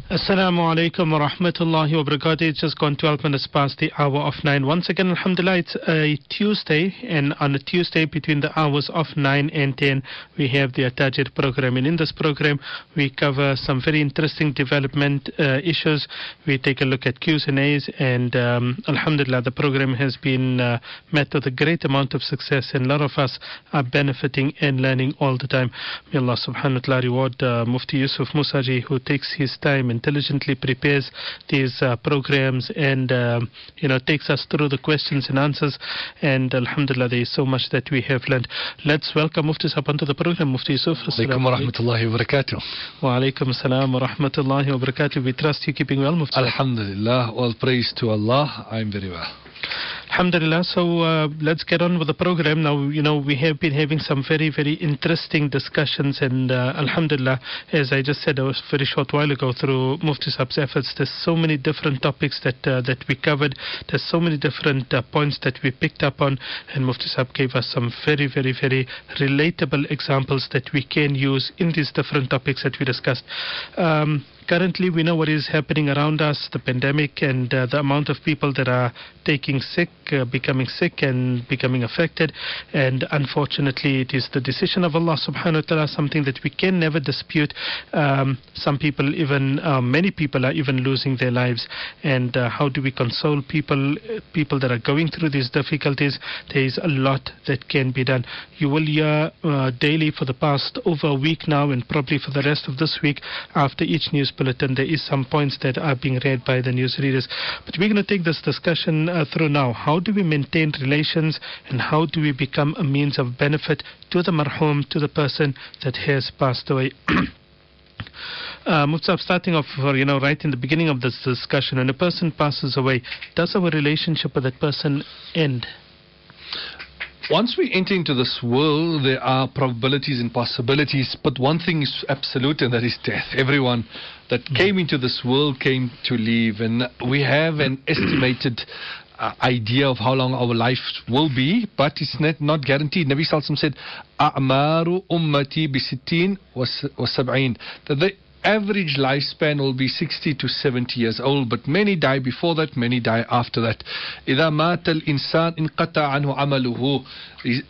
Assalamu alaikum wa rahmatullahi wa barakatuh. It's just gone 12 minutes past the hour of 9. Once again, alhamdulillah, it's a Tuesday, and on a Tuesday between the hours of 9 and 10, we have the Tajid program. And in this program, we cover some very interesting development issues. We take a look at Q's and A's, and alhamdulillah, the program has been met with a great amount of success, and a lot of us are benefiting and learning all the time. May Allah subhanahu wa ta'ala reward Mufti Yusuf Musaji, who takes his time, intelligently prepares these programs, and takes us through the questions and answers, and alhamdulillah, there is so much that we have learned. Let's welcome Mufti Sahab onto the program. Mufti Yusuf, Alaikum wa rahmatullahi wa barakatuh. Wa alaikum assalam wa rahmatullahi wa barakatuh. We trust you keeping well, Mufti. Alhamdulillah, all praise to Allah, I'm very well. Alhamdulillah. So let's get on with the program now. We have been having some very, very interesting discussions, and alhamdulillah, as I just said a very short while ago, through Mufti Saab's efforts, there's so many different topics that we covered. There's so many different points that we picked up on, and Mufti Saab gave us some very, very, very relatable examples that we can use in these different topics that we discussed. Currently, we know what is happening around us, the pandemic, and the amount of people that are taking sick, becoming sick and becoming affected. And unfortunately, it is the decision of Allah subhanahu wa ta'ala, something that we can never dispute. Some people, many people are even losing their lives. And how do we console people that are going through these difficulties? There is a lot that can be done. You will hear daily for the past over a week now, and probably for the rest of this week, after each news bulletin, there is some points that are being read by the news readers. But we're going to take this discussion through now. How do we maintain relations, and how do we become a means of benefit to the marhum, to the person that has passed away? Mufti, starting off, right in the beginning of this discussion, when a person passes away, does our relationship with that person end? Once we enter into this world, there are probabilities and possibilities, but one thing is absolute, and that is death. Everyone that came into this world came to leave, and we have an estimated idea of how long our life will be, but it's not guaranteed. Nabi Sallallahu Alaihi Wasallam said, "A'maru ummati bi-sittin wa sab'in." That the average lifespan will be 60 to 70 years old, but many die before that, many die after that. إِذَا مَاتَ الْإِنسَانِ انْقَطَعَ عَنْهُ عَمَلُهُ.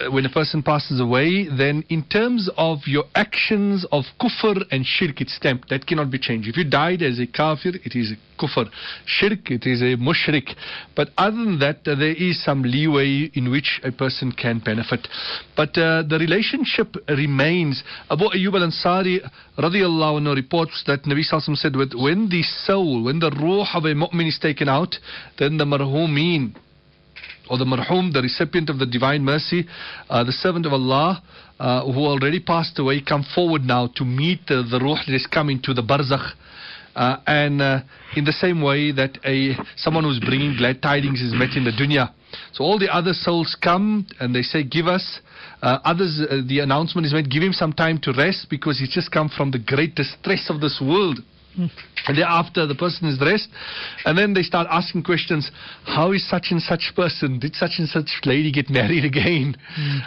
When a person passes away, then in terms of your actions of kufr and shirk, it's stamped. That cannot be changed. If you died as a kafir, it is a kufr. Shirk, it is a mushrik. But other than that, there is some leeway in which a person can benefit. But the relationship remains. Abu Ayyub al-Ansari radiyallahu anhu reports that Nabi Sallallahu Alaihi Wasallam said, when the soul, when the ruh of a mu'min is taken out, then the marhumin, or the marhum, the recipient of the divine mercy, the servant of Allah, who already passed away, come forward now to meet the ruh that is coming to the barzakh. And in the same way that someone who's bringing glad tidings is met in the dunya. So all the other souls come and they say, give us. Others, the announcement is made, give him some time to rest, because he's just come from the great distress of this world. And thereafter the person is dressed, and then they start asking questions. How is such and such person? Did such and such lady get married again?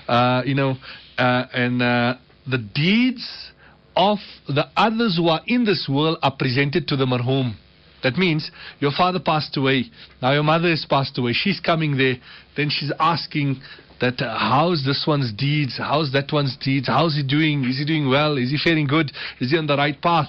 And the deeds of the others who are in this world are presented to the marhum. That means your father passed away, now your mother has passed away, she's coming there, then she's asking that how's this one's deeds, how's that one's deeds, how's he doing, is he doing well, is he faring good, is he on the right path?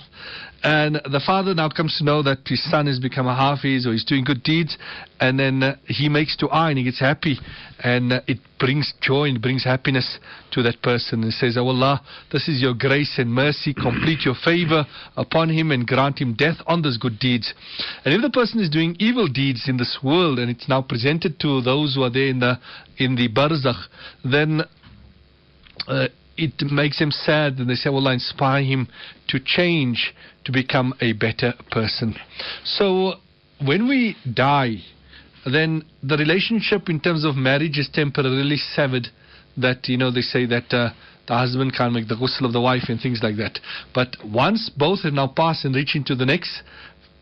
And the father now comes to know that his son has become a hafiz, or he's doing good deeds, and then he makes dua and he gets happy, and it brings joy and brings happiness to that person, and says, "Oh Allah, this is your grace and mercy, complete your favor upon him and grant him death on those good deeds." And if the person is doing evil deeds in this world, and it's now presented to those who are there in the barzakh, then it makes them sad, and they say, "Allah, inspire him to change, to become a better person." So when we die, then the relationship in terms of marriage is temporarily severed. That, they say that the husband can't make the ghusl of the wife and things like that. But once both have now passed and reach into the next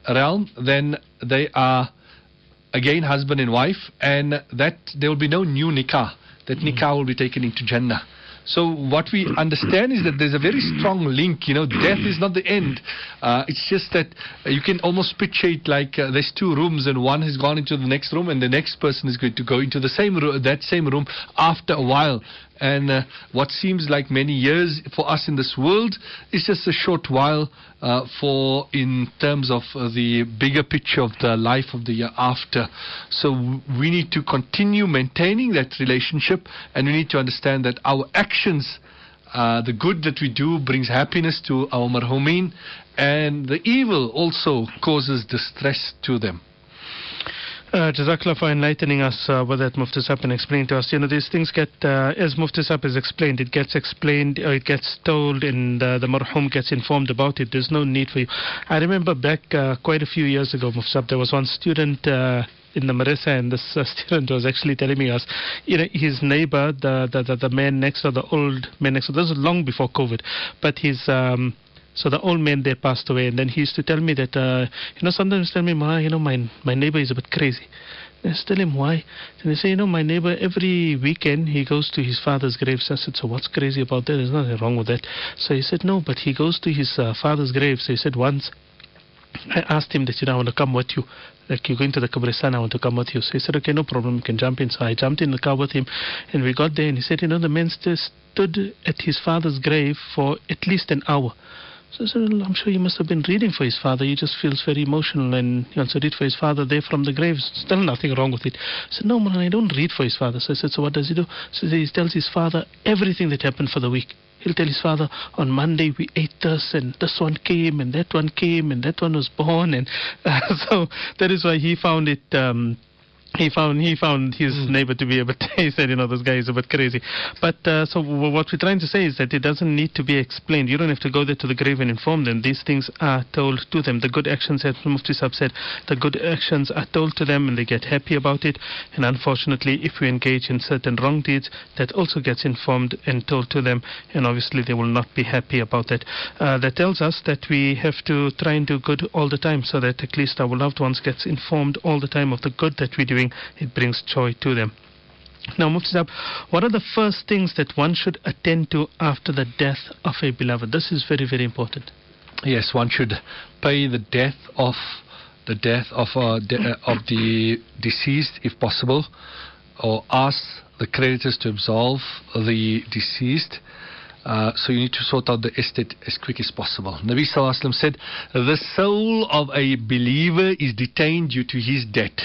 realm, then they are again husband and wife, and that there will be no new nikah. That nikah will be taken into Jannah. So what we understand is that there's a very strong link. Death is not the end. It's just that you can almost picture it like there's two rooms, and one has gone into the next room, and the next person is going to go into the same room after a while. And what seems like many years for us in this world is just a short while in terms of the bigger picture of the life of the year after. So we need to continue maintaining that relationship, and we need to understand that our actions, the good that we do brings happiness to our marhumin, and the evil also causes distress to them. Jazakallah for enlightening us with that, Mufti Sahib, and explaining to us. These things get, as Mufti Sahib has explained, it gets explained, or it gets told, and the marhum gets informed about it. There's no need for you. I remember back quite a few years ago, Mufti Sahib, there was one student in the madrasa, and this student was actually telling me his neighbor, the man next door, the old man next door. This was long before COVID, but his so the old man there passed away, and then he used to tell me that, sometimes tell me, Ma, my neighbor is a bit crazy. I used to tell him why. And they say, my neighbor, every weekend he goes to his father's grave. So I said, so what's crazy about that? There's nothing wrong with that. So he said, no, but he goes to his father's grave. So he said, once I asked him that, I want to come with you. Like, you're going to the Qabristan, I want to come with you. So he said, okay, no problem, you can jump in. So I jumped in the car with him, and we got there, and he said, the man stood at his father's grave for at least an hour. So I said, well, I'm sure he must have been reading for his father. He just feels very emotional, and he also read for his father there from the grave. Still nothing wrong with it. I said, no, man, I don't read for his father. So I said, so what does he do? So he tells his father everything that happened for the week. He'll tell his father, on Monday we ate this, and this one came, and that one came, and that one was born. And so that is why he found it... He found his neighbor to be a bit, he said, this guy is a bit crazy. But so what we're trying to say is that it doesn't need to be explained. You don't have to go there to the grave and inform them. These things are told to them. The good actions, as Mufti Sahib said, the good actions are told to them, and they get happy about it. And unfortunately, if we engage in certain wrong deeds, that also gets informed and told to them, and obviously they will not be happy about that. That tells us that we have to try and do good all the time, so that at least our loved ones gets informed all the time of the good that we're doing. It brings joy to them. Now, Mufti Sahib, what are the first things that one should attend to after the death of a beloved? This is very, very important. Yes, one should pay the death of the deceased, if possible, or ask the creditors to absolve the deceased. So you need to sort out the estate as quick as possible. Nabi Sallallahu Alaihi Wasallam said, the soul of a believer is detained due to his debt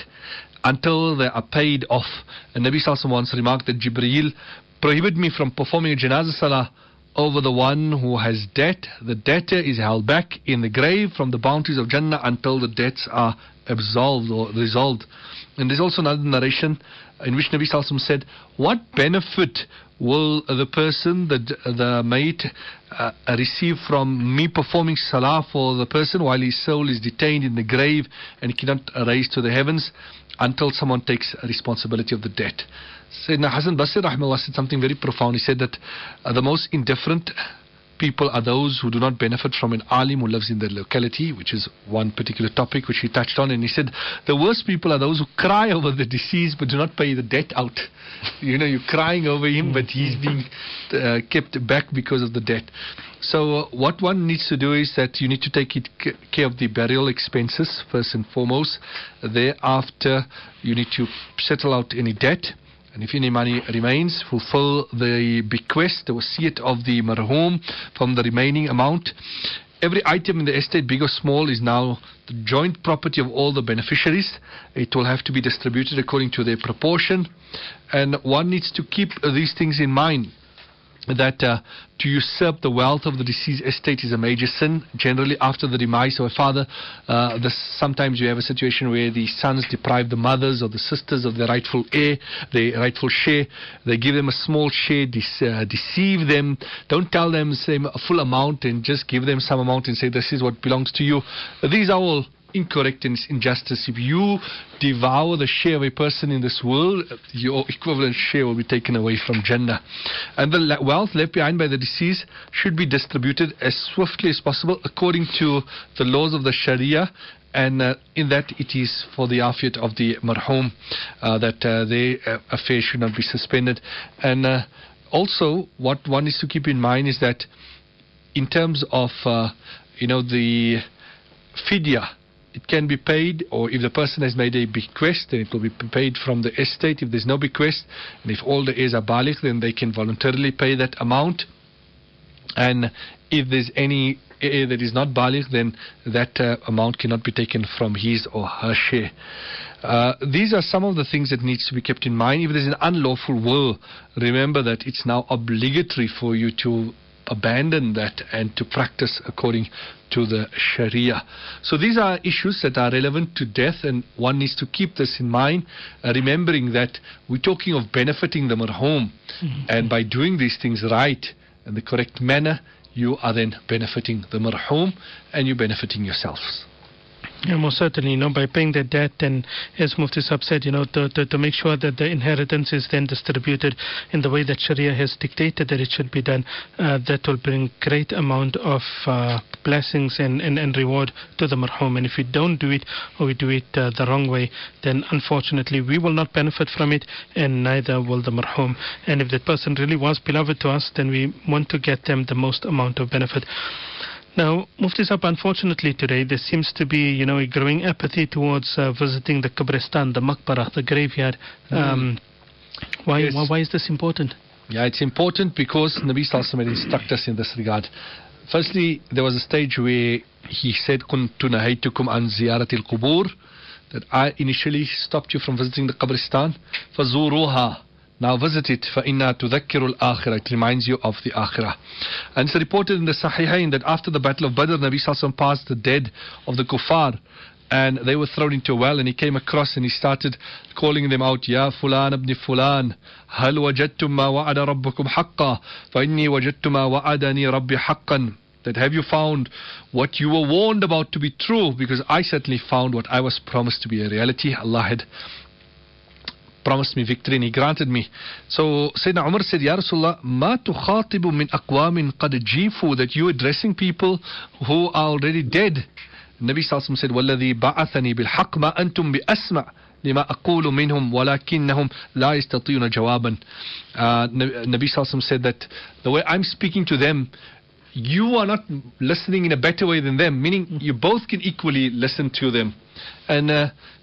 until they are paid off. And Nabi Sallallahu Alaihi Wasallam once remarked that Jibreel prohibited me from performing a janazah salah over the one who has debt. The debtor is held back in the grave from the bounties of Jannah until the debts are absolved or resolved. And there's also another narration in which Nabi Sallallahu Alaihi Wasallam said, what benefit will the person, the mate, receive from me performing salah for the person while his soul is detained in the grave and he cannot rise to the heavens until someone takes responsibility of the debt? Sayyidina Hasan Basri rahimahullah said something very profound. He said that the most indifferent people are those who do not benefit from an alim who lives in their locality, which is one particular topic which he touched on. And he said the worst people are those who cry over the deceased but do not pay the debt out. You're crying over him, but he's being kept back because of the debt. So what one needs to do is that you need to take care of the burial expenses first and foremost. Thereafter, you need to settle out any debt. And if any money remains, fulfill the bequest, the wasiyat of the marhum from the remaining amount. Every item in the estate, big or small, is now the joint property of all the beneficiaries. It will have to be distributed according to their proportion. And one needs to keep these things in mind, that to usurp the wealth of the deceased estate is a major sin. Generally, after the demise of a father, sometimes you have a situation where the sons deprive the mothers or the sisters of their rightful heir, their rightful share. They give them a small share, deceive them, don't tell them a full amount and just give them some amount and say this is what belongs to you. These are all incorrect and injustice. If you devour the share of a person in this world, your equivalent share will be taken away from Jannah. And the wealth left behind by the deceased should be distributed as swiftly as possible according to the laws of the Sharia, and in that it is for the afiyat of the marhum, that their affairs should not be suspended. And also, what one is to keep in mind is that in terms of, the fidya, it can be paid, or if the person has made a bequest, then it will be paid from the estate. If there's no bequest, and if all the heirs are baligh, then they can voluntarily pay that amount. And if there's any heir that is not baligh, then that amount cannot be taken from his or her share. These are some of the things that needs to be kept in mind. If there's an unlawful will, remember that it's now obligatory for you to abandon that and to practice according to the Sharia. So these are issues that are relevant to death, and one needs to keep this in mind, remembering that we're talking of benefiting the marhum, and by doing these things right in the correct manner, you are then benefiting the marhum and you're benefiting yourselves. Yeah, most certainly, by paying the debt, and as Mufti Sahib said, to make sure that the inheritance is then distributed in the way that Sharia has dictated that it should be done, that will bring great amount of blessings and reward to the marhum. And if we don't do it, or we do it the wrong way, then unfortunately we will not benefit from it, and neither will the marhum. And if that person really was beloved to us, then we want to get them the most amount of benefit. Now, Mufti Sahib, unfortunately today there seems to be, a growing apathy towards visiting the Qabristan, the Maqbarah, the graveyard. Why is this important? Yeah, it's important because Nabi Sallallahu Alaihi Wasallam instructed us in this regard. Firstly, there was a stage where he said, "Kuntu nahaytukum an ziyaratil qubur," that I initially stopped you from visiting the Qabristan. Fazuruha. Now visit it, فَإِنَّا تُذَكِّرُ الْآخِرَةِ. It reminds you of the Akhirah. And it's reported in the Sahihain that after the Battle of Badr, Nabi Sallallahu Alaihi Wasallam passed the dead of the kuffar, and they were thrown into a well, and he came across and he started calling them out, Ya Fulan ibn Fulan, هَلْ وَجَدْتُمْ مَا وَعَدَ رَبُّكُمْ حَقًّا فَإِنِّي وَجَدْتُ مَا وَعَدَنِي رَبِّي حَقًّا. That have you found what you were warned about to be true? Because I certainly found what I was promised to be a reality. Allah had promised me victory and he granted me. So Sayyidina Umar said, Ya Rasulullah, ma tukhatibu min aqwamin qad jifu, that you addressing people who are already dead. Nabi Sallallahu Alaihi Wasallam said, Walladhi ba'athani bil haqq ma antum bi asma' lima aqulu minhum walakinnahum la yastatiyuna jawaban. Nabi Sallallahu Alaihi Wasallam said that the way I'm speaking to them, you are not listening in a better way than them, meaning you both can equally listen to them. And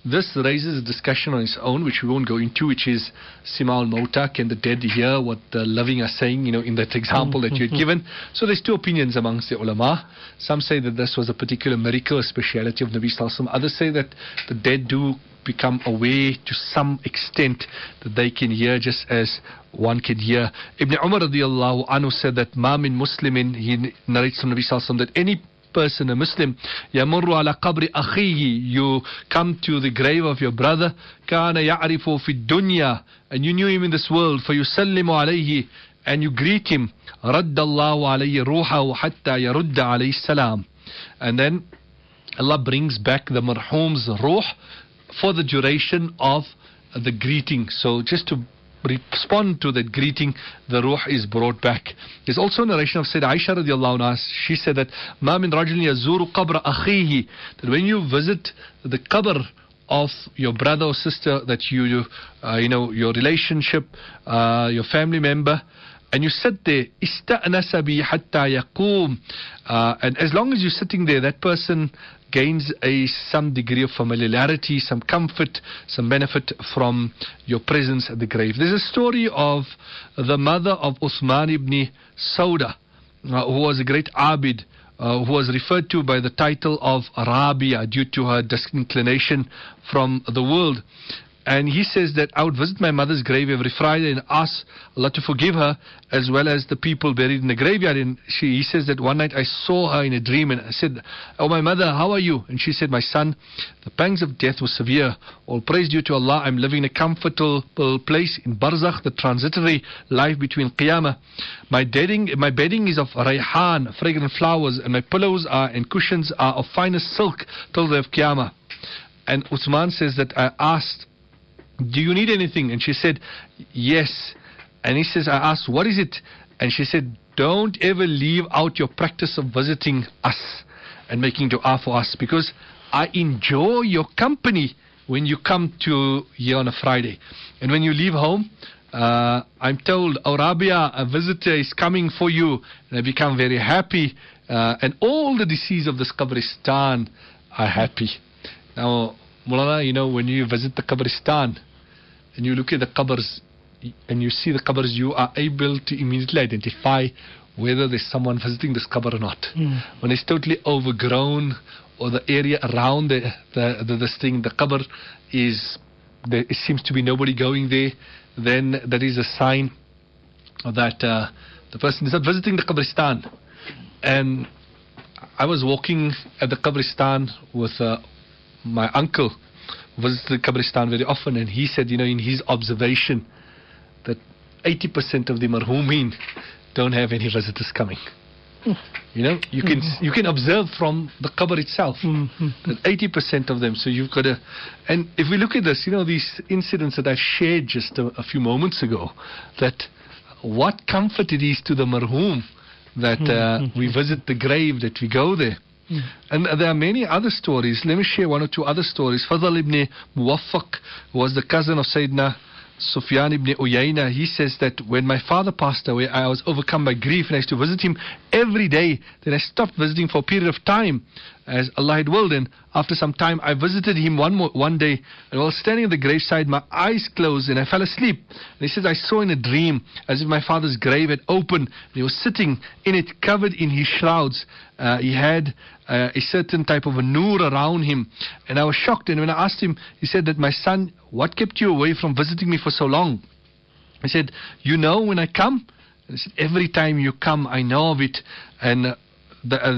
this raises a discussion on its own, which we won't go into, which is Sima al-Mauta, can the dead hear what the living are saying, in that example that you had given. So there's two opinions amongst the ulama. Some say that this was a particular miracle, a speciality of Nabi Sallallahu Alaihi Wasallam. Others say that the dead do become aware to some extent, that they can hear just as one can hear. Ibn Umar radiallahu anhu said that Ma min muslimin, he narrates from Nabi Sallallahu Alaihi Wasallam, that any person, a Muslim, yamurru ala qabri akhihi, you come to the grave of your brother, kana ya'rifu fi dunya, and you knew him in this world, fa yusallimu alayhi, and you greet him, raddallahu alayhi ruhahu hatta yarudda alayhi salam, and then Allah brings back the marhum's ruh for the duration of the greeting. So just to respond to that greeting, the ruh is brought back. There's also a narration of Sayyidah Aisha radiallahu anha. She said that ma min rajulin yazuru qabra akhihi, that when you visit the qabr of your brother or sister, that your relationship, your family member, and you sit there, ista'nasa bi hatta yaqum, and as long as you're sitting there, that person gains some degree of familiarity, some comfort, some benefit from your presence at the grave. There's a story of the mother of Uthman ibn Sauda, who was a great abid, who was referred to by the title of Rabia due to her disinclination from the world. And he says that I would visit my mother's grave every Friday and ask Allah to forgive her, as well as the people buried in the graveyard. And he says that one night I saw her in a dream, and I said, "Oh, my mother, how are you?" And she said, "My son, the pangs of death were severe. All praise due to Allah. I'm living in a comfortable place in Barzakh, the transitory life between Qiyamah. My bedding is of rayhan, fragrant flowers, and my pillows and cushions are of finest silk till the day of Qiyamah." And Uthman says that I asked, "Do you need anything?" And she said, "Yes." And he says, I asked, "What is it?" And she said, "Don't ever leave out your practice of visiting us and making dua for us, because I enjoy your company when you come to here on a Friday. And when you leave home, I'm told, "Oh, Rabia, a visitor is coming for you." And I become very happy. And all the deceased of this Qabristan are happy. Now, Mulana, you know, when you visit the Qabristan and you look at the qabrs and you see the qabrs, you are able to immediately identify whether there's someone visiting this qabr or not. When it's totally overgrown, or the area around this thing, the qabr it seems to be nobody going there, then that is a sign that the person is not visiting the Qabristan. And I was walking at the Qabristan with my uncle, who visits the Qabristan very often, and he said, you know, in his observation, that 80% of the marhumin don't have any visitors coming. You know, you can observe from the qabr itself that 80% of them. So you've got to, and if we look at this, you know, these incidents that I shared just a few moments ago, that what comfort it is to the marhum that we visit the grave, that we go there. And there are many other stories. Let me share one or two other stories. Fadl ibn Muwaffaq was the cousin of Sayyidina Sufyan ibn Uyayna. He says that when my father passed away, I was overcome by grief and I used to visit him every day. Then I stopped visiting for a period of time as Allah had willed, and after some time I visited him one day, and while standing at the graveside, my eyes closed and I fell asleep. And he says, I saw in a dream as if my father's grave had opened and he was sitting in it covered in his shrouds. He had a certain type of a noor around him, and I was shocked. And when I asked him, he said that, my son, what kept you away from visiting me for so long? I said, you know when I come? And he said, every time you come I know of it. And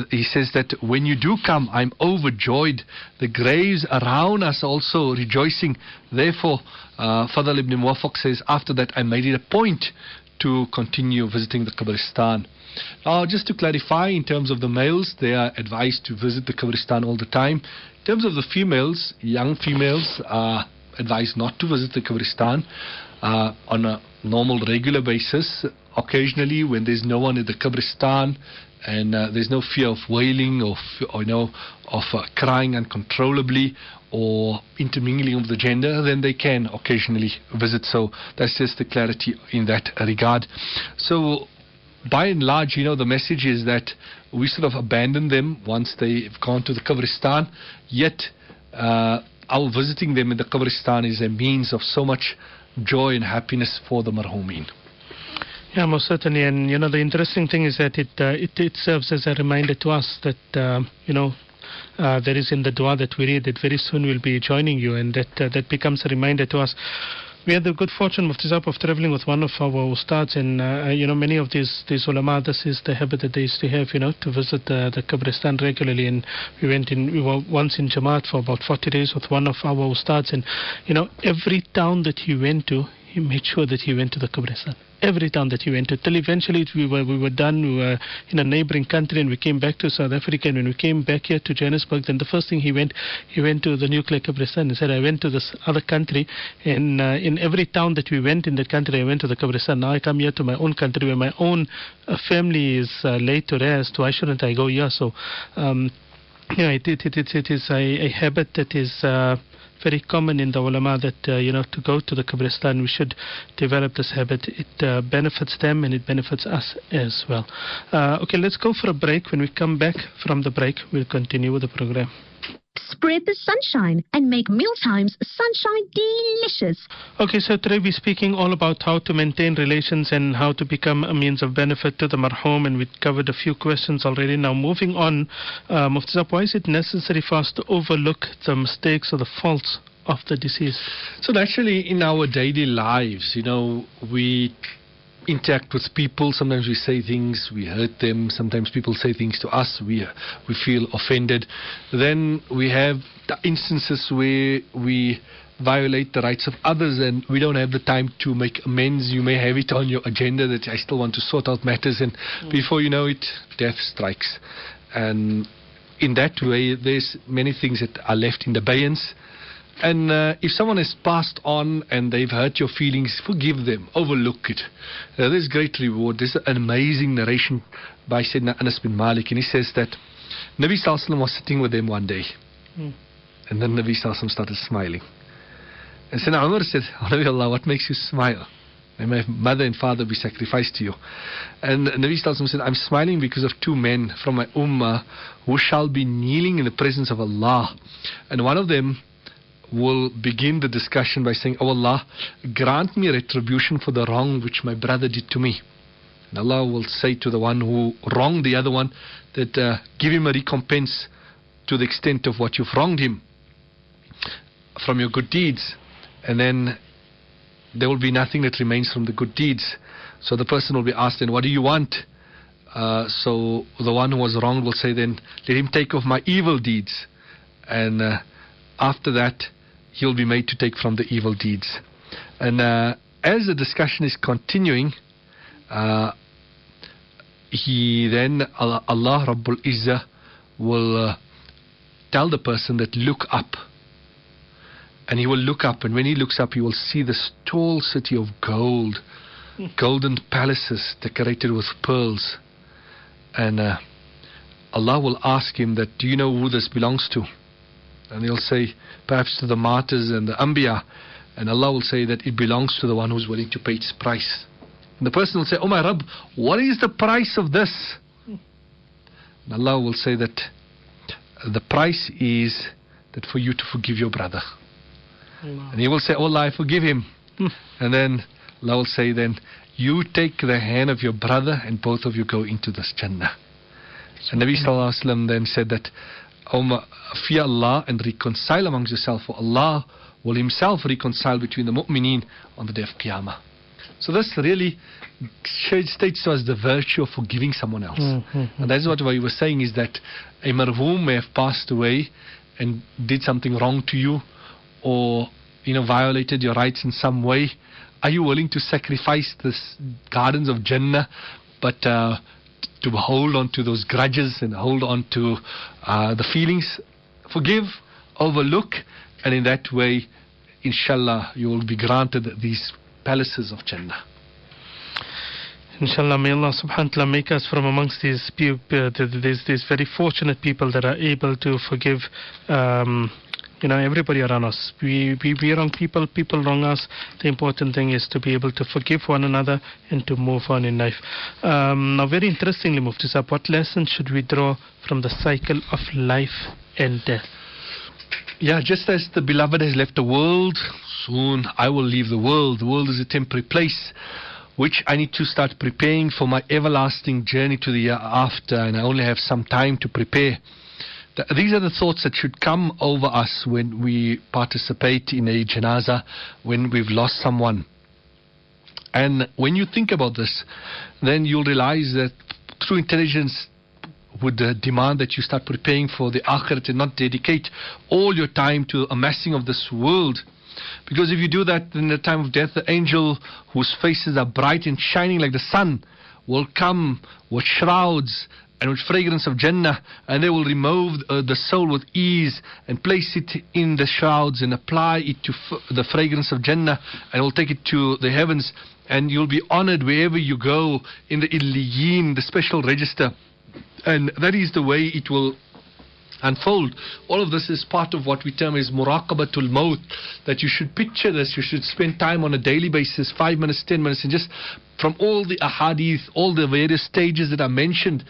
he says that when you do come, I'm overjoyed. The graves around us also rejoicing. Therefore, Fadl ibn Muwaffaq says, after that I made it a point to continue visiting the Qabristan. Now, just to clarify, in terms of the males, they are advised to visit the Qabristan all the time. In terms of the females, young females are advised not to visit the Qabristan on a normal, regular basis. Occasionally, when there's no one at the Qabristan and there's no fear of wailing or crying uncontrollably or intermingling of the gender, then they can occasionally visit. So that's just the clarity in that regard. So by and large, you know, the message is that we sort of abandon them once they've gone to the Qabristan, yet our visiting them in the Qabristan is a means of so much joy and happiness for the marhumin. Yeah, most certainly. And, you know, the interesting thing is that it serves as a reminder to us that, you know, there is in the dua that we read that very soon we'll be joining you, and that becomes a reminder to us. We had the good fortune, Mufti Saab, of traveling with one of our ustads, and, you know, many of these ulama, this is the habit that they used to have, you know, to visit the Qabristan regularly. And we were once in Jamaat for about 40 days with one of our ustads, and, you know, every town that he went to, he made sure that he went to the Qabristan. Every town that he went to, till eventually we were done. We were in a neighboring country, and we came back to South Africa. And when we came back here to Johannesburg, then the first thing he went to the nuclear Qabristan. He said, I went to this other country, and in every town that we went in that country, I went to the Qabristan. Now I come here to my own country where my own family is laid to rest. Why shouldn't I go here? So, yeah, it is a habit that is very common in the ulama, that you know, to go to the Qabristan. We should develop this habit. It benefits them and it benefits us as well. Okay, let's go for a break. When we come back from the break, we'll continue with the program. Spread the sunshine and make mealtimes sunshine delicious. Okay, so today we're speaking all about how to maintain relations and how to become a means of benefit to the marhum, and we've covered a few questions already. Now, moving on, Mufti Saab, why is it necessary for us to overlook the mistakes or the faults of the deceased? So naturally, in our daily lives, you know, we interact with people. Sometimes we say things, we hurt them. Sometimes people say things to us, we feel offended. Then we have the instances where we violate the rights of others and we don't have the time to make amends. You may have it on your agenda that I still want to sort out matters, and before you know it, death strikes. And in that way, there's many things that are left in abeyance. And if someone has passed on and they've hurt your feelings, forgive them, overlook it. There's great reward. There's an amazing narration by Sayyidina Anas bin Malik, and he says that Nabi Sallallahu Alaihi Wasallam was sitting with them one day, and then Nabi Sallallahu Alaihi Wasallam started smiling. And Sayyidina Umar said, "Oh, Nabi Allah, what makes you smile?" May my mother and father be sacrificed to you. And Nabi Sallallahu said, I'm smiling because of two men from my ummah who shall be kneeling in the presence of Allah. And one of them will begin the discussion by saying, Oh Allah, grant me retribution for the wrong which my brother did to me. And Allah will say to the one who wronged the other one that give him a recompense to the extent of what you've wronged him from your good deeds. And then there will be nothing that remains from the good deeds. So the person will be asked, then what do you want? So the one who was wronged will say, then let him take off my evil deeds. And after that, he'll be made to take from the evil deeds. And as the discussion is continuing, Allah Rabbul Izzah will tell the person that look up. And he will look up, and when he looks up, he will see this tall city of gold, golden palaces decorated with pearls. And Allah will ask him that, do you know who this belongs to? And he'll say, perhaps to the martyrs and the Anbiya. And Allah will say that it belongs to the one who's willing to pay its price. And the person will say, oh my Rabb, what is the price of this? And Allah will say that the price is that for you to forgive your brother. And he will say, oh Allah, I forgive him. And then Allah will say, then you take the hand of your brother and both of you go into this Jannah. And Nabi Sallallahu Alaihi Wasallam then said that, fear Allah and reconcile amongst yourself, for Allah will himself reconcile between the mu'mineen on the day of Qiyamah. So this really states to us the virtue of forgiving someone else. And that's what we were saying, is that a marhum may have passed away and did something wrong to you, or violated your rights in some way. Are you willing to sacrifice this gardens of Jannah, but to hold on to those grudges and hold on to the feelings? Forgive, overlook, and in that way, inshallah, you will be granted these palaces of Jannah. Inshallah, may Allah subhanahu wa ta'ala make us from amongst these people, these very fortunate people that are able to forgive everybody around us. We wrong people, people wrong us. The important thing is to be able to forgive one another and to move on in life. Now, very interestingly, Mufti Sahab, what lesson should we draw from the cycle of life and death? Yeah, just as the beloved has left the world, soon I will leave the world. The world is a temporary place, which I need to start preparing for my everlasting journey to the year after, and I only have some time to prepare. These are the thoughts that should come over us when we participate in a janazah, when we've lost someone. And when you think about this, then you'll realize that true intelligence would demand that you start preparing for the akhirat and not dedicate all your time to amassing of this world. Because if you do that, in the time of death, the angel whose faces are bright and shining like the sun will come with shrouds and with fragrance of Jannah, and they will remove the soul with ease and place it in the shrouds and apply it to the fragrance of Jannah, and will take it to the heavens, and you'll be honored wherever you go in the Illiyin, the special register. And that is the way it will unfold. All of this is part of what we term as muraqabatul maut, that you should picture this. You should spend time on a daily basis, 5 minutes, 10 minutes, and just from all the ahadith, all the various stages that are mentioned,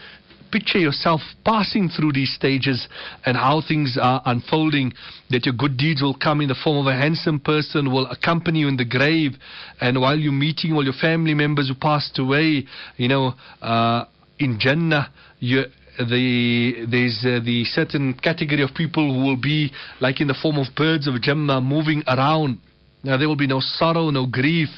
picture yourself passing through these stages and how things are unfolding, that your good deeds will come in the form of a handsome person, will accompany you in the grave, and while you're meeting all your family members who passed away, in Jannah, there's the certain category of people who will be like in the form of birds of Jannah moving around. Now, there will be no sorrow, no grief.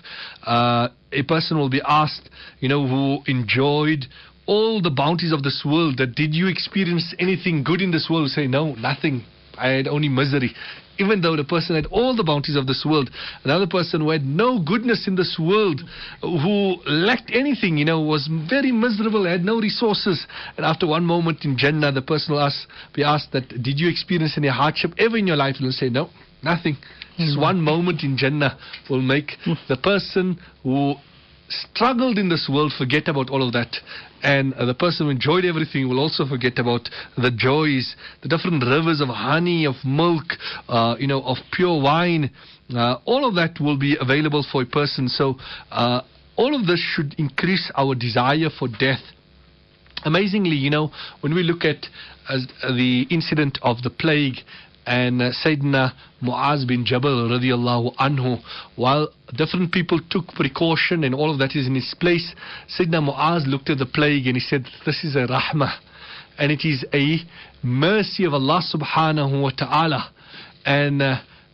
A person will be asked, who enjoyed all the bounties of this world, that did you experience anything good in this world? Say, no, nothing. I had only misery. Even though the person had all the bounties of this world, another person who had no goodness in this world, who lacked anything, was very miserable, had no resources. And after one moment in Jannah, the person will be asked that, did you experience any hardship ever in your life? And he'll say, no, nothing. Just one moment in Jannah will make the person who struggled in this world forget about all of that, and the person who enjoyed everything will also forget about the joys, the different rivers of honey, of milk, of pure wine. All of that will be available for a person. So all of this should increase our desire for death. Amazingly, when we look at the incident of the plague, and Sayyidina Muaz bin Jabal radiallahu anhu, while different people took precaution and all of that is in its place, Sayyidina Muaz looked at the plague and he said, this is a rahmah, and it is a mercy of Allah subhanahu wa ta'ala, and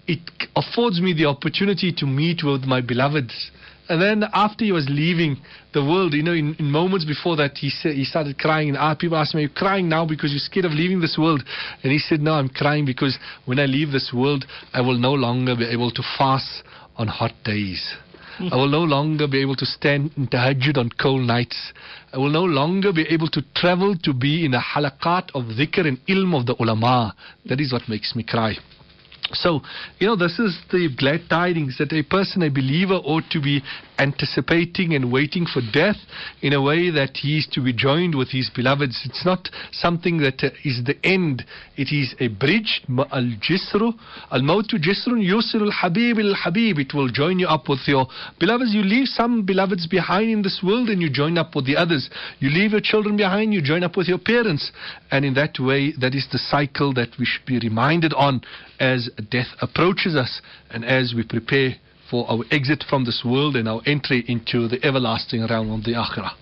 it affords me the opportunity to meet with my beloveds. And then after he was leaving the world, in moments before that, he started crying. And people asked me, are you crying now because you're scared of leaving this world? And he said, no, I'm crying because when I leave this world, I will no longer be able to fast on hot days. I will no longer be able to stand in tahajjud on cold nights. I will no longer be able to travel to be in the halaqat of dhikr and ilm of the ulama. That is what makes me cry. So, this is the glad tidings that a person, a believer, ought to be anticipating and waiting for death in a way that he is to be joined with his beloveds. It's not something that is the end. It is a bridge. Al-jisru, al-mawtu jisrun yusiru al-habib al-habib. It will join you up with your beloveds. You leave some beloveds behind in this world and you join up with the others. You leave your children behind, you join up with your parents. And in that way, that is the cycle that we should be reminded on as death approaches us and as we prepare for our exit from this world and our entry into the everlasting realm of the akhirah.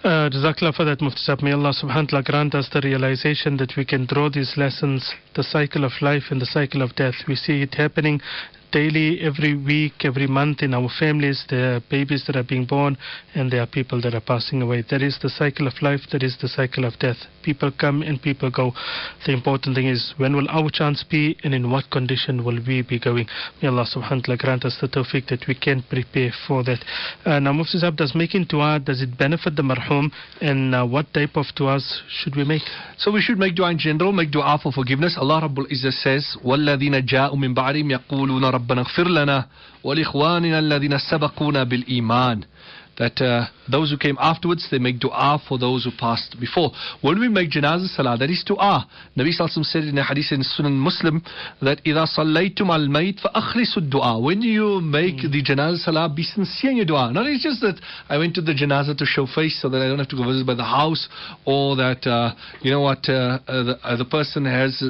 Jazakallah for that, Mufti Sahib. May Allah subhanahu wa ta'ala grant us the realization that we can draw these lessons, the cycle of life and the cycle of death. We see it happening daily, every week, every month in our families. There are babies that are being born and there are people that are passing away. That is the cycle of life, that is the cycle of death. People come and people go. The important thing is, when will our chance be and in what condition will we be going? May Allah subhanahu wa ta'ala grant us the tawfiq that we can prepare for that. Now, Mufti Sahib, does making dua, does it benefit the marhum, and what type of duas should we make? So we should make dua in general, make dua for forgiveness. Allah Rabbul Izzah says, وَالَّذِينَ جَاءُوا مِن بَعْدِهِمْ يَقُولُونَ رَبَّنَا اغْفِرْ لَنَا وَلِإِخْوَانِنَا الَّذِينَ سَبَقُونَا بِالْإِيمَانِ. That those who came afterwards, they make dua for those who passed before. When we make janazah salah, that is dua. Nabi Sallallahu Alaihi Wasallam said in a hadith in Sunan Muslim that إِذَا صَلَّيْتُمْ عَلَى الْمَيْتِ فَأَخْلِصُوا الدُّعَى. When you make the janazah salah, be sincere in your dua. Not it's just that I went to the janazah to show face so that I don't have to go visit by the house, or that the person has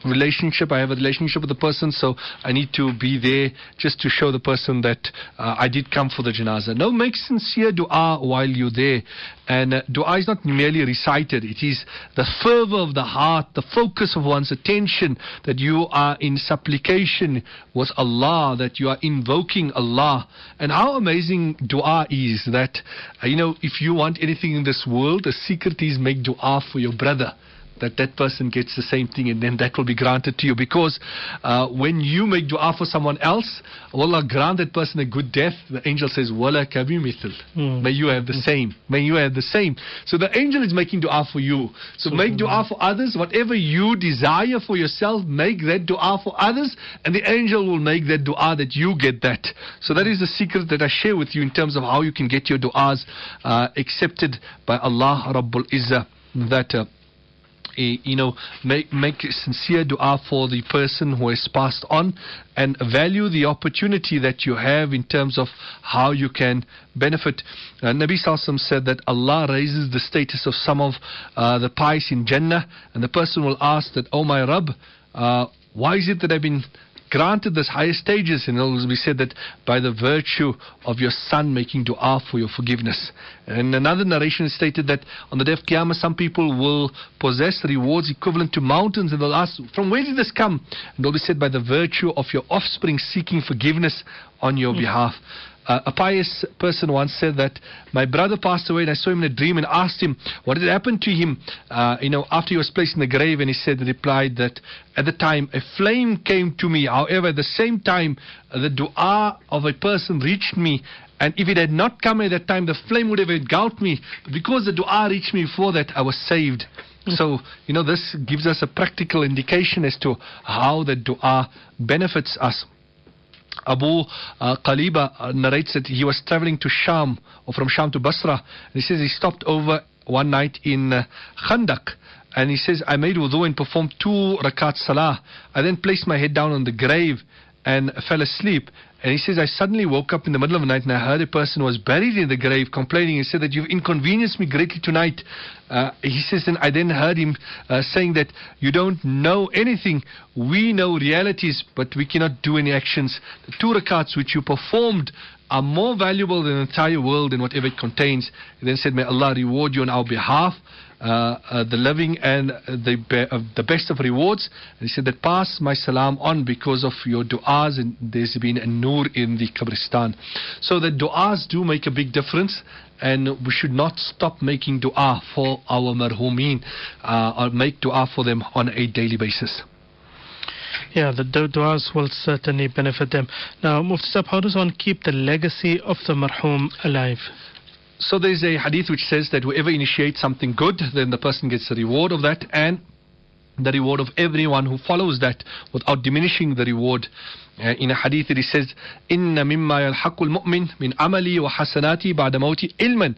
relationship, I have a relationship with the person, so I need to be there just to show the person that I did come for the janazah. No, make sincere dua while you're there. And dua is not merely recited, it is the fervor of the heart, the focus of one's attention, that you are in supplication with Allah, that you are invoking Allah. And how amazing dua is that, if you want anything in this world, the secret is make dua for your brother, that person gets the same thing, and then that will be granted to you. Because when you make dua for someone else, Allah grant that person a good death. The angel says, Wala kabi mithl. May you have the same. May you have the same. So the angel is making dua for you. So make dua for others. Whatever you desire for yourself, make that dua for others, and the angel will make that dua that you get that. So that is the secret that I share with you in terms of how you can get your duas accepted by Allah Rabbul Izzah. That make sincere dua for the person who has passed on, and value the opportunity that you have in terms of how you can benefit. Nabi Sallallahu Alaihi Wasallam said that Allah raises the status of some of the pious in Jannah, and the person will ask that, oh my Rabb, why is it that I've been granted this higher stages? And it will be said that by the virtue of your son making dua for your forgiveness. And another narration is stated that on the day of Qiyamah, some people will possess rewards equivalent to mountains, and they'll ask, from where did this come? And it will be said, by the virtue of your offspring seeking forgiveness on your behalf. A pious person once said that my brother passed away and I saw him in a dream and asked him what had happened to him after he was placed in the grave, and he replied that at the time a flame came to me. However, at the same time the dua of a person reached me, and if it had not come at that time, the flame would have engulfed me. But because the dua reached me before that, I was saved. So, this gives us a practical indication as to how the dua benefits us. Abu Qaliba narrates that he was traveling to Sham, or from Sham to Basra. He says he stopped over one night in Khandak. And he says, I made wudu and performed 2 rakat salah. I then placed my head down on the grave and fell asleep. And he says, I suddenly woke up in the middle of the night and I heard a person was buried in the grave complaining. He said that you've inconvenienced me greatly tonight. He says, and I then heard him saying that you don't know anything. We know realities, but we cannot do any actions. The 2 rakats which you performed are more valuable than the entire world and whatever it contains. He then said, may Allah reward you on our behalf. The living and the best of rewards. And he said that pass my salam on because of your du'as, and there's been a nur in the Qabristan. So the du'as do make a big difference, and we should not stop making du'a for our marhumeen, or make du'a for them on a daily basis. Yeah, the du'as will certainly benefit them. Now, Mufti Sahib, how does one keep the legacy of the marhum alive? So there's a hadith which says that whoever initiates something good, then the person gets the reward of that, and the reward of everyone who follows that without diminishing the reward. In a hadith it says, Inna mimma yalhaqul mu'min min amali wa hasanati ba'da mawti ilman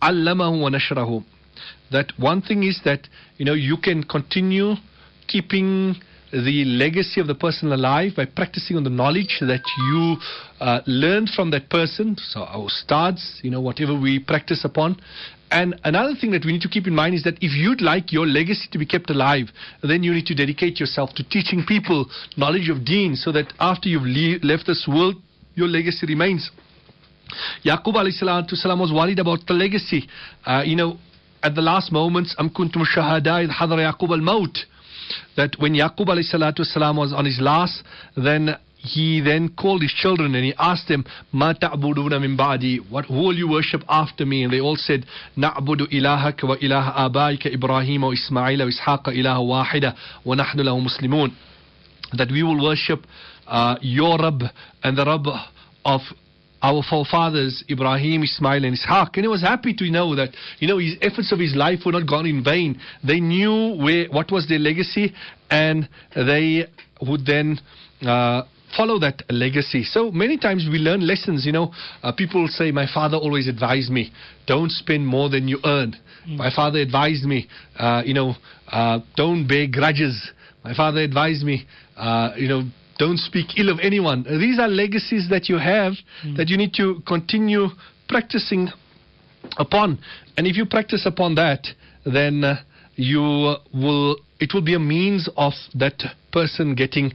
allamahu wa nashrahu. That one thing is that, you can continue keeping the legacy of the person alive by practicing on the knowledge that you learned from that person. So our ustads, whatever we practice upon. And another thing that we need to keep in mind is that if you'd like your legacy to be kept alive, then you need to dedicate yourself to teaching people knowledge of deen, so that after you've left this world, your legacy remains. Yaqub alayhi salatu salam was worried about the legacy. At the last moments, am kuntum shahada idh hadara Yaqub al-maut. That when Yaqub alayhi salatu salam was on his last, then he then called his children and he asked them, Ma ta'buduna min ba'di, who will you worship after me? And they all said, Na'budu ilahaka wa ilaha abaika Ibrahim wa Ismail wa Ishaqa ilaha wahida wa nahnu lahu muslimun. That we will worship your Rabb and the Rabb of our forefathers, Ibrahim, Ismail and Ishaq. And he was happy to know that, his efforts of his life were not gone in vain. They knew what was their legacy, and they would then follow that legacy. So many times we learn lessons. People say, my father always advised me, don't spend more than you earn. My father advised me, don't bear grudges. My father advised me, don't speak ill of anyone. These are legacies that you have that you need to continue practicing upon. And if you practice upon that, then it will be a means of that person getting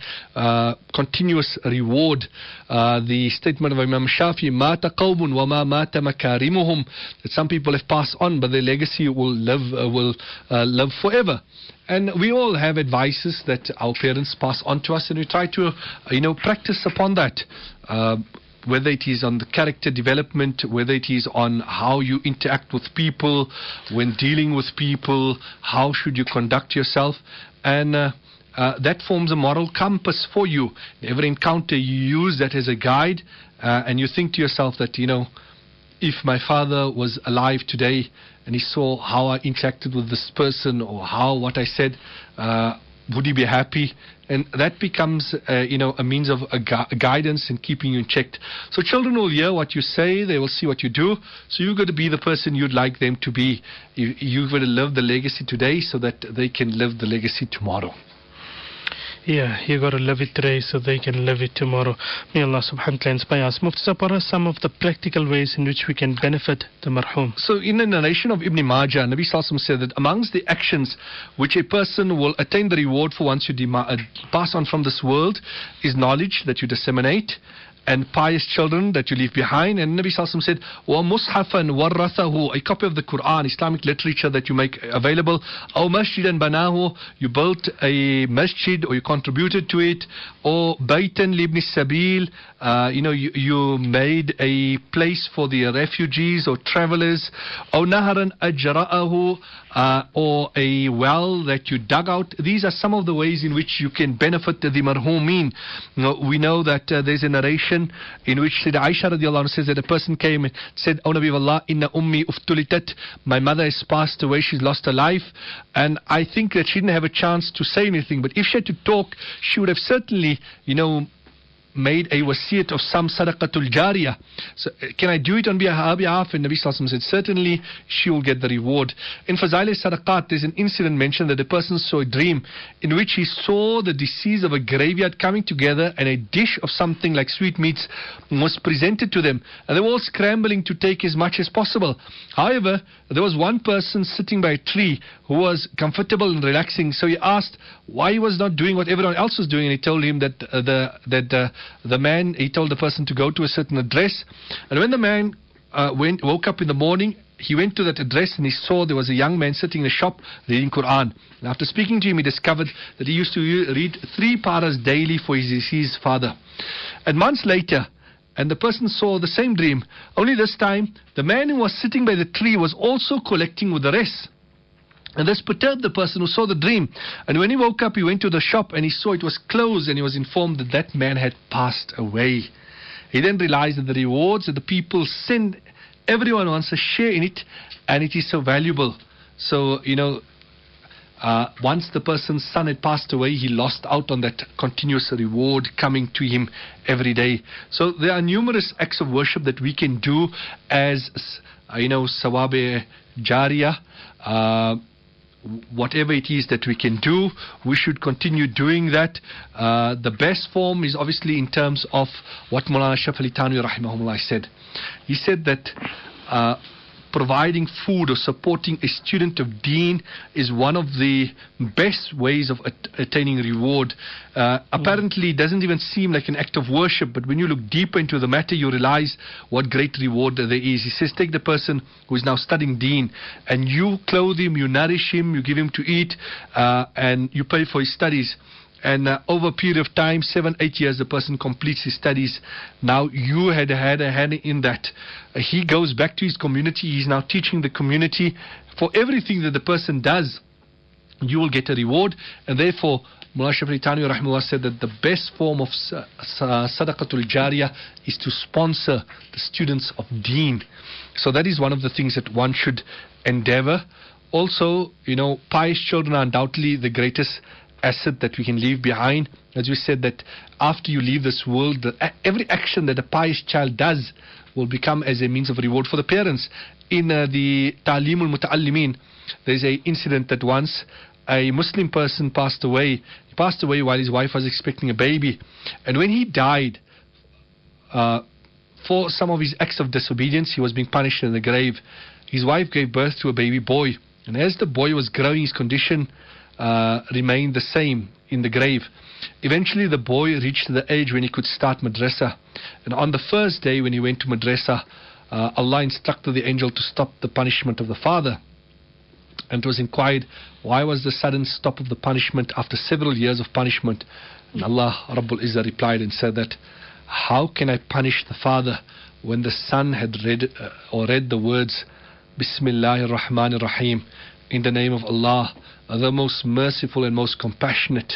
continuous reward. The statement of Imam Shafi, Mata qawmun wa ma mata makarimuhum, that some people have passed on, but their legacy will live forever. And we all have advices that our parents pass on to us, and we try to, practice upon that. Whether it is on the character development, whether it is on how you interact with people, when dealing with people, how should you conduct yourself. And that forms a moral compass for you. In every encounter, you use that as a guide, and you think to yourself that, if my father was alive today and he saw how I interacted with this person, or what I said, would he be happy? And that becomes, a means of guidance and keeping you in check. So children will hear what you say, they will see what you do. So you've got to be the person you'd like them to be. You've got to live the legacy today so that they can live the legacy tomorrow. Yeah, you got to live it today so they can live it tomorrow. May Allah subhanahu wa ta'ala inspire us. Mufti Sahib, what are some of the practical ways in which we can benefit the marhum? So in the narration of Ibn Majah, Nabi Sallallahu said that amongst the actions which a person will attain the reward for once you pass on from this world is knowledge that you disseminate, and pious children that you leave behind. And Nabi Sallallahu said, wa mushafan warathahu, a copy of the Quran, Islamic literature that you make available. Aw masjidan banahu, you built a masjid or you contributed to it. Or baytan libni sabil, you made a place for the refugees or travelers. Aw naharan ajra'ahu, or a well that you dug out. These are some of the ways in which you can benefit the marhumin. We know that there's a narration in which Aisha radiallahu anha says that a person came and said, O Nabi of Allah, inna ummi uftulitat, my mother has passed away, she's lost her life. And I think that she didn't have a chance to say anything, but if she had to talk, she would have certainly, made a wasiyat of some sadaqatul jariyah. So can I do it on her behalf? And Nabi Sallallahu Alaihi Wasallam said, certainly she will get the reward. In Fazail Sadaqat, there's an incident mentioned that a person saw a dream in which he saw the deceased of a graveyard coming together, and a dish of something like sweetmeats was presented to them, and they were all scrambling to take as much as possible. However, there was one person sitting by a tree who was comfortable and relaxing, so he asked why he was not doing what everyone else was doing, and he told him that he told the person to go to a certain address, and when the man woke up in the morning, he went to that address and he saw there was a young man sitting in a shop reading Quran. And after speaking to him, he discovered that he used to read 3 paras daily for his deceased father. And months later, and the person saw the same dream, only this time the man who was sitting by the tree was also collecting with the rest. And this perturbed the person who saw the dream. And when he woke up, he went to the shop and he saw it was closed, and he was informed that that man had passed away. He then realized that the rewards that the people send, everyone wants a share in it, and it is so valuable. So, once the person's son had passed away, he lost out on that continuous reward coming to him every day. So there are numerous acts of worship that we can do as, sawabe jariyah. Whatever it is that we can do, we should continue doing that. The best form is obviously in terms of what Maulana Ashraf Ali Thanwi rahimahullah said. He said that providing food or supporting a student of deen is one of the best ways of attaining reward. Apparently it doesn't even seem like an act of worship, but when you look deeper into the matter, you realize what great reward there is. He says, take the person who is now studying deen, and you clothe him, you nourish him, you give him to eat, and you pay for his studies. And over a period of time, 7-8 years, the person completes his studies. Now you had a hand in that. He goes back to his community. He's now teaching the community. For everything that the person does, you will get a reward. And therefore, Mullah Ashraf Ali Thanwi rahimahullah said that the best form of sadaqatul jariyah is to sponsor the students of deen. So that is one of the things that one should endeavor. Also, pious children are undoubtedly the greatest asset that we can leave behind. As we said, that after you leave this world, every action that a pious child does will become as a means of reward for the parents. In the Ta'limul Muta'allimin, there's an incident that once a Muslim person passed away. He passed away while his wife was expecting a baby, and when he died, for some of his acts of disobedience, he was being punished in the grave. His wife gave birth to a baby boy, and as the boy was growing, his condition remained the same in the grave. Eventually the boy reached the age when he could start madrasa, and on the first day when he went to madrasa, Allah instructed the angel to stop the punishment of the father. And it was inquired, why was the sudden stop of the punishment after several years of punishment? And Allah Rabbul Izzah replied and said that, how can I punish the father when the son had read the words Bismillahir Rahmanir Rahim, in the name of Allah, the most merciful and most compassionate.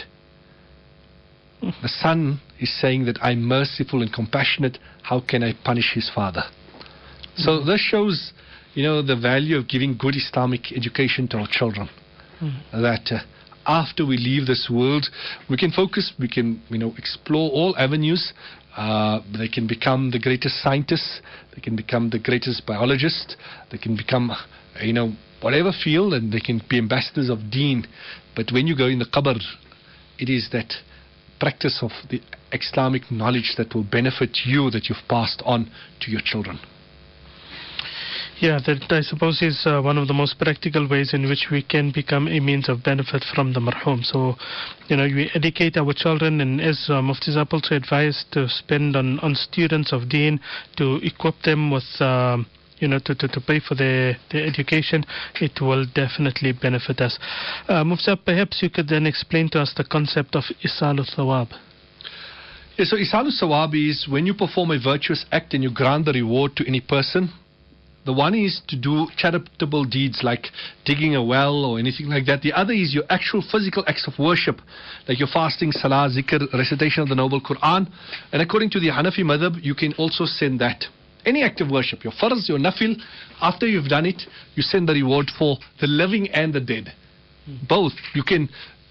The son is saying that I'm merciful and compassionate. How can I punish his father? So this shows, the value of giving good Islamic education to our children. That after we leave this world, we can focus, we can, explore all avenues. They can become the greatest scientists. They can become the greatest biologists. They can become, whatever field, and they can be ambassadors of deen. But when you go in the qabr, it is that practice of the Islamic knowledge that will benefit you, that you've passed on to your children. Yeah, that I suppose is one of the most practical ways in which we can become a means of benefit from the marhum. So, we educate our children, and as Mufti Zab also advised, to spend on students of deen, to equip them with to pay for their education. It will definitely benefit us. Mufti, perhaps you could then explain to us the concept of Isalu Thawab. Yeah, so Isalu Thawab is when you perform a virtuous act and you grant the reward to any person. The one is to do charitable deeds like digging a well or anything like that. The other is your actual physical acts of worship, like your fasting, salah, zikr, recitation of the Noble Quran. And according to the Hanafi madhab, you can also send that. Any act of worship, your farz, your nafil, after you've done it, you send the reward for the living and the dead. Both. You can,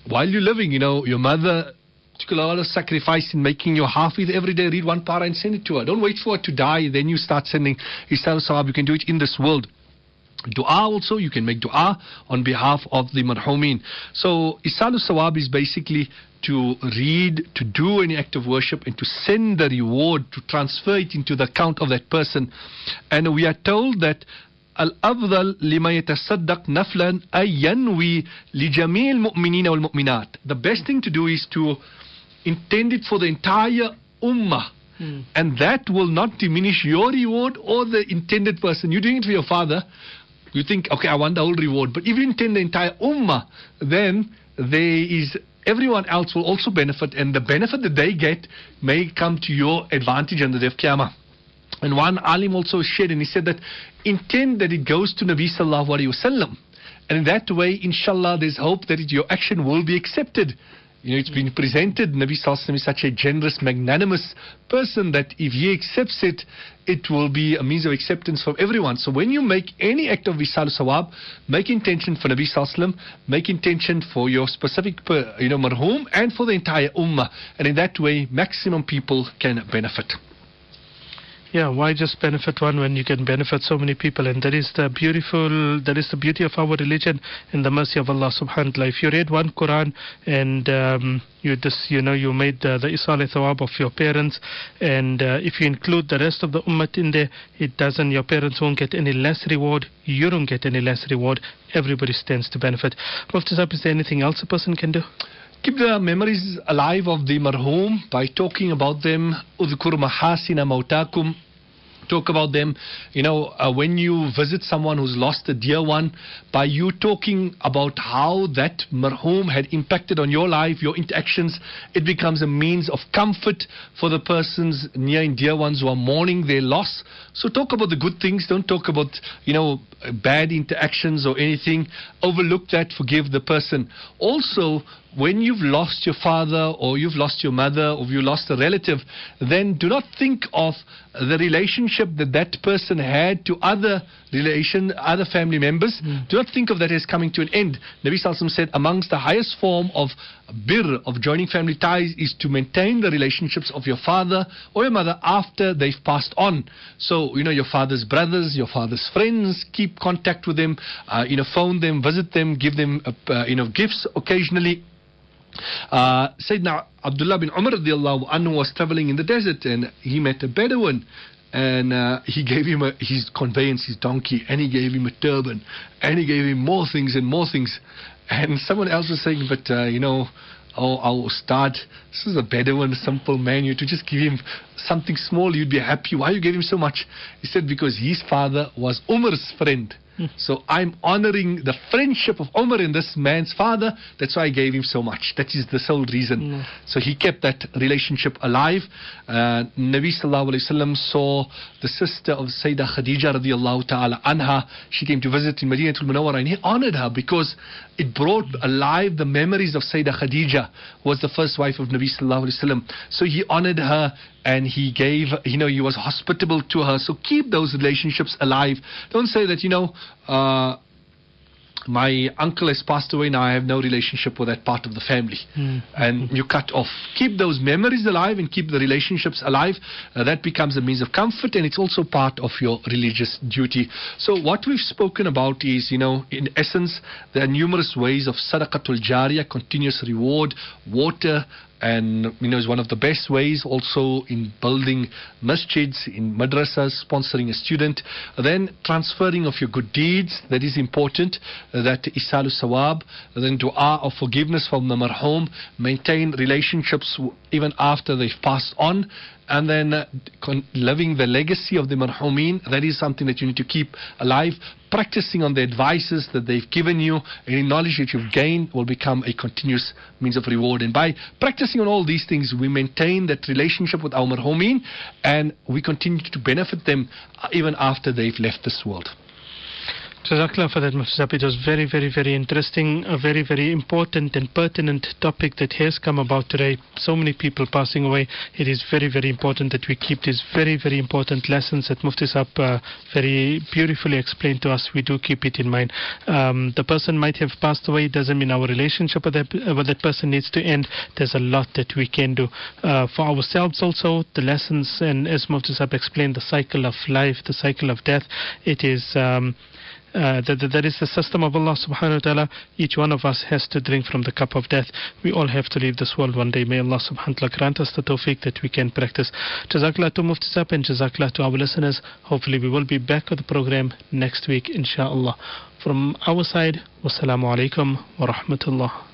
while you're living, your mother took a lot of sacrifice in making your hafiz every day. Read one para and send it to her. Don't wait for her to die, then you start sending Isalu Sawab. You can do it in this world. Dua also, you can make dua on behalf of the marhumin. So Isalu Sawab is basically to read, to do any act of worship, and to send the reward, to transfer it into the account of that person. And we are told that Al-Afdal lima yatasaddaq naflan ay yanwi li jamil mu'minina wal mu'minat. The best thing to do is to intend it for the entire ummah. And that will not diminish your reward or the intended person. You're doing it for your father. You think, okay, I want the whole reward. But if you intend the entire ummah, then everyone else will also benefit. And the benefit that they get may come to your advantage on the day of Qiyamah. And one alim also shared, and he said that intend that it goes to Nabi Sallallahu Alaihi Wasallam. And in that way, inshallah, there's hope that your action will be accepted. It's been presented, Nabi Sallallahu Alaihi Wasallam is such a generous, magnanimous person that if he accepts it, it will be a means of acceptance from everyone. So when you make any act of Isalu Sawab, make intention for Nabi Sallallahu Alaihi Wasallam, make intention for your specific marhum and for the entire ummah. And in that way, maximum people can benefit. Yeah, why just benefit one when you can benefit so many people? And that is the beauty of our religion and the mercy of Allah subhanahu wa ta'ala. If you read one Quran and you made the Isal Thawab of your parents, and if you include the rest of the ummah in there, your parents won't get any less reward, you don't get any less reward, everybody stands to benefit. Mufti Sahib, is there anything else a person can do? Keep the memories alive of the marhum by talking about them. Udhkur mahasina mautakum. Talk about them. When you visit someone who's lost a dear one, by you talking about how that marhum had impacted on your life, your interactions, it becomes a means of comfort for the persons near and dear ones who are mourning their loss. So talk about the good things. Don't talk about, bad interactions or anything. Overlook that. Forgive the person. Also, when you've lost your father or you've lost your mother or you lost a relative, then do not think of the relationship that person had to other family members. Do not think of that as coming to an end. Nabi Sallallahu Alaihi Wasallam said amongst the highest form of birr, of joining family ties, is to maintain the relationships of your father or your mother after they've passed on. So, your father's brothers, your father's friends, keep contact with them, phone them, visit them, give them, gifts occasionally. Sayyidina Abdullah bin Umar radiallahu anhu was traveling in the desert and he met a Bedouin, and he gave him his conveyance, his donkey, and he gave him a turban, and he gave him more things and more things. And someone else was saying, but our Ustad, this is a Bedouin, a simple man, you to just give him something small, you'd be happy. Why you gave him so much? He said, because his father was Umar's friend. So I'm honoring the friendship of Umar and this man's father. That's why I gave him so much. That is the sole reason. So he kept that relationship alive. Nabi Sallallahu Alaihi Wasallam saw the sister of Sayyidah Khadija radiallahu ta'ala anha. She came to visit in Madinatul Munawwara, and he honored her because it brought alive the memories of Sayyidah Khadija, who was the first wife of Nabi Sallallahu Alaihi Wasallam. So he honored her and he gave, he was hospitable to her. So keep those relationships alive. Don't say that, my uncle has passed away, now I have no relationship with that part of the family. And you cut off. Keep those memories alive and keep the relationships alive. That becomes a means of comfort, and it's also part of your religious duty. So what we've spoken about is, in essence, there are numerous ways of sadaqatul jariyah, continuous reward, water, and is one of the best ways. Also in building masjids, in madrasas, sponsoring a student, then transferring of your good deeds, that is important, that isalu sawab, then dua of forgiveness from the marhum, maintain relationships even after they've passed on, and then living the legacy of the marhumin. That is something that you need to keep alive. Practicing on the advices that they've given you, any knowledge that you've gained will become a continuous means of reward. And by practicing on all these things, we maintain that relationship with our marhumin, and we continue to benefit them even after they've left this world. Jazakallah for that, Mufti Sahib. It was very, very, very interesting, a very, very important and pertinent topic that has come about today. So many people passing away. It is very, very important that we keep these very, very important lessons that Mufti Sahib very beautifully explained to us. We do keep it in mind. The person might have passed away. It doesn't mean our relationship with that person needs to end. There's a lot that we can do. For ourselves also, the lessons, and as Mufti Sahib explained, the cycle of life, the cycle of death, it is... that is the system of Allah subhanahu wa ta'ala. Each one of us has to drink from the cup of death. We all have to leave this world one day. May Allah subhanahu wa ta'ala grant us the tawfiq that we can practice. Jazakallah to Mufti Sahib and Jazakallah to our listeners. Hopefully we will be back with the program next week, inshallah. From our side, wassalamu alaikum wa rahmatullah.